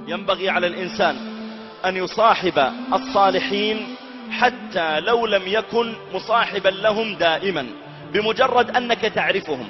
ينبغي على الإنسان أن يصاحب الصالحين حتى لو لم يكن مصاحبا لهم دائما، بمجرد أنك تعرفهم،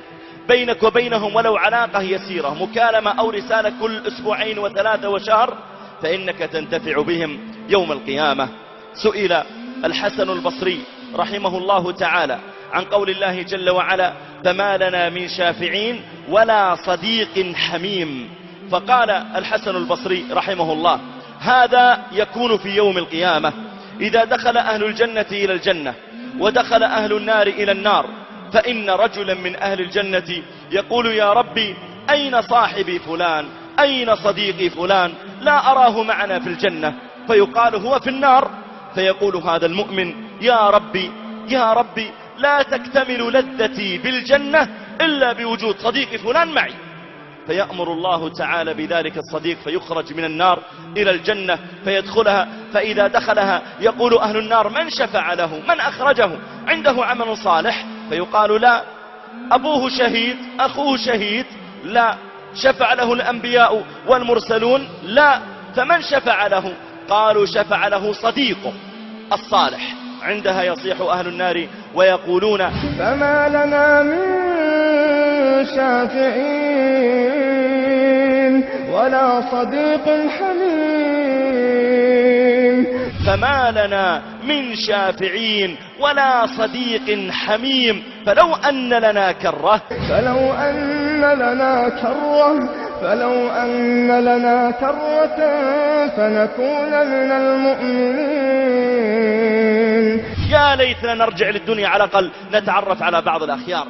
بينك وبينهم ولو علاقة يسيرة، مكالمة أو رسالة كل أسبوعين وثلاثة وشهر، فإنك تنتفع بهم يوم القيامة. سئل الحسن البصري رحمه الله تعالى عن قول الله جل وعلا: فما لنا من شافعين ولا صديق حميم. فقال الحسن البصري رحمه الله: هذا يكون في يوم القيامة إذا دخل أهل الجنة إلى الجنة ودخل أهل النار إلى النار، فإن رجلا من أهل الجنة يقول: يا ربي أين صاحبي فلان؟ أين صديقي فلان؟ لا أراه معنا في الجنة. فيقال: هو في النار. فيقول هذا المؤمن: يا ربي يا ربي لا تكتمل لذتي بالجنة إلا بوجود صديقي فلان معي. فيأمر الله تعالى بذلك الصديق فيخرج من النار إلى الجنة فيدخلها، فإذا دخلها يقول أهل النار: من شفع له؟ من أخرجه؟ عنده عمل صالح؟ فيقال: لا. أبوه شهيد؟ أخوه شهيد؟ لا. شفع له الأنبياء والمرسلون؟ لا. فمن شفع له؟ قالوا: شفع له صديقه الصالح. عندها يصيح أهل النار ويقولون: فما لنا من شافعين ولا صديق حميم. فما لنا من شافعين ولا صديق حميم. فلو أن لنا كرة فنكون من المؤمنين. يا ليتنا نرجع للدنيا على الأقل نتعرف على بعض الأخيار.